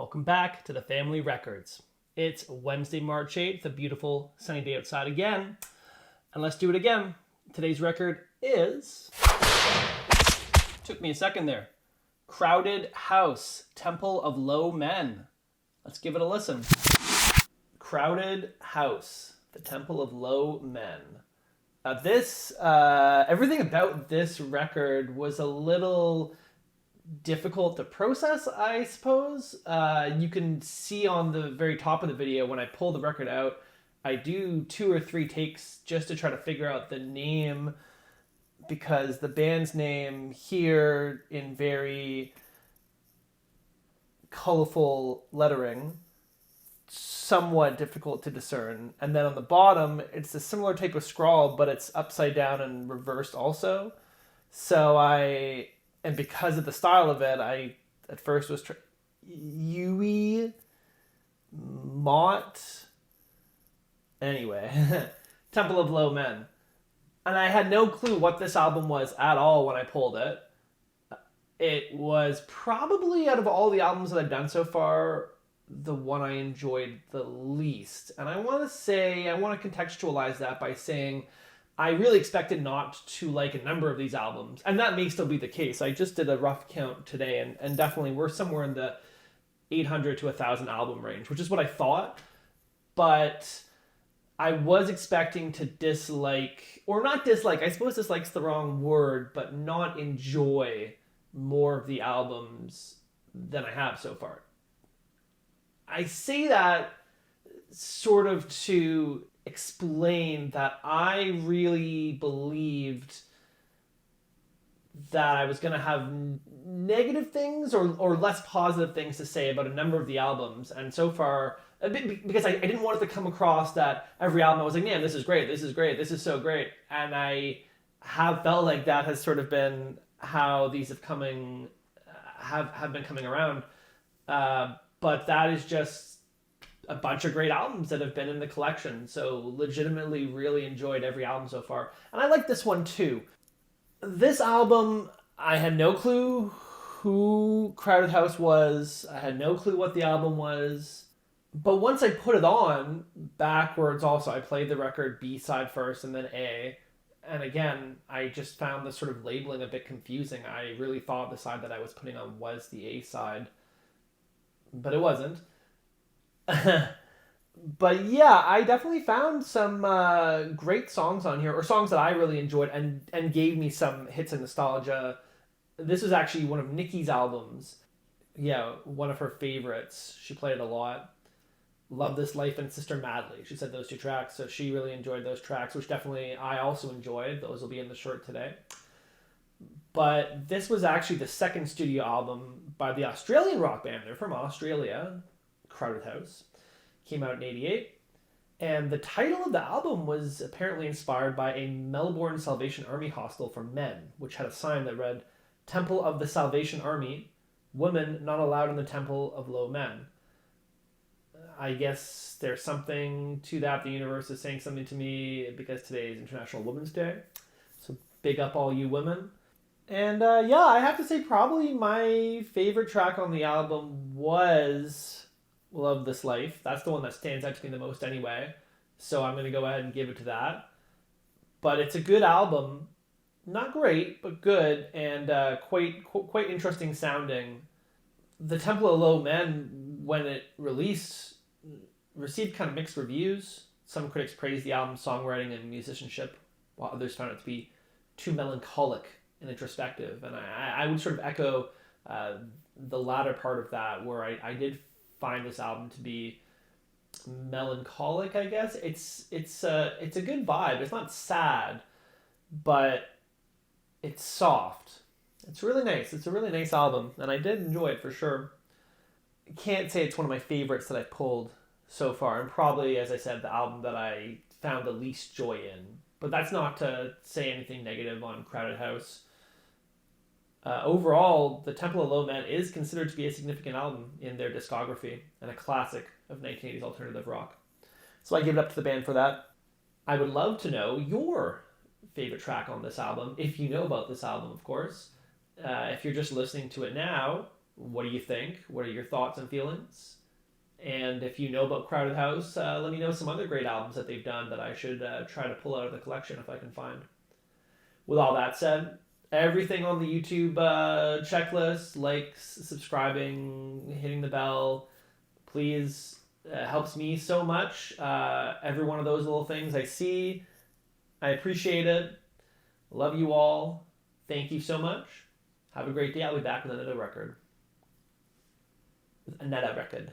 Welcome back to the Family Records. It's Wednesday, March 8th, a beautiful sunny day outside again. And let's do it again. Today's record is... Took me a second there. Crowded House, Temple of Low Men. Let's give it a listen. Crowded House, the Temple of Low Men. Everything about this record was a little difficult to process, I suppose. You can see on the very top of the video when I pull the record out, I do 2 or 3 takes just to try to figure out the name, because the band's name here in very colorful lettering, somewhat difficult to discern. And then on the bottom, it's a similar type of scrawl, but it's upside down and reversed also. And because of the style of it, I at first was Yui Mott. Anyway, Temple of Low Men. And I had no clue what this album was at all when I pulled it. It was probably, out of all the albums that I've done so far, the one I enjoyed the least. And I want to contextualize that by saying I really expected not to like a number of these albums, and that may still be the case. I just did a rough count today, and definitely we're somewhere in the 800 to 1,000 album range, which is what I thought. But I was expecting to dislike, or not dislike, I suppose dislike's the wrong word, but not enjoy more of the albums than I have so far. I say that sort of to explain that I really believed that I was going to have negative things or less positive things to say about a number of the albums. And so far, because I didn't want it to come across that every album I was like, man, this is great, this is great, this is so great. And I have felt like that has sort of been how these have been coming around. But that is just a bunch of great albums that have been in the collection. So legitimately really enjoyed every album so far. And I like this one too. This album, I had no clue who Crowded House was. I had no clue what the album was. But once I put it on, backwards also, I played the record B-side first and then A. And again, I just found the sort of labeling a bit confusing. I really thought the side that I was putting on was the A side, but it wasn't. But yeah, I definitely found some great songs on here, or songs that I really enjoyed and gave me some hits of nostalgia. This was actually one of Nikki's albums. Yeah, one of her favorites. She played it a lot. Love This Life and Sister Madly. She said those 2 tracks, so she really enjoyed those tracks, which definitely I also enjoyed. Those will be in the shirt today. But this was actually the second studio album by the Australian rock band. They're from Australia. Crowded House. Came out in 1988. And the title of the album was apparently inspired by a Melbourne Salvation Army hostel for men, which had a sign that read, Temple of the Salvation Army, women not allowed in the Temple of Low Men. I guess there's something to that. The universe is saying something to me because today is International Women's Day. So big up all you women. And yeah, I have to say probably my favorite track on the album was Love This Life. That's the one that stands out to me the most anyway. So I'm going to go ahead and give it to that. But it's a good album. Not great, but good, and quite interesting sounding. The Temple of Low Men, when it released, received kind of mixed reviews. Some critics praised the album's songwriting and musicianship, while others found it to be too melancholic and introspective. And I would sort of echo the latter part of that, where I did find this album to be melancholic, I guess. It's a good vibe. It's not sad, but it's soft. It's really nice. It's a really nice album, and I did enjoy it for sure. Can't say it's one of my favorites that I've pulled so far, and probably, as I said, the album that I found the least joy in. But that's not to say anything negative on Crowded House. Overall, The Temple of Low Men is considered to be a significant album in their discography and a classic of 1980s alternative rock. So I give it up to the band for that. I would love to know your favorite track on this album, if you know about this album, of course. If you're just listening to it now, What do you think? What are your thoughts and feelings? And if you know about Crowded House, let me know some other great albums that they've done that I should try to pull out of the collection if I can find. With all that said, everything on the YouTube checklist, likes, subscribing, hitting the bell, please, helps me so much. Every one of those little things I see, I appreciate it. Love you all. Thank you so much. Have a great day. I'll be back with another record. Another record.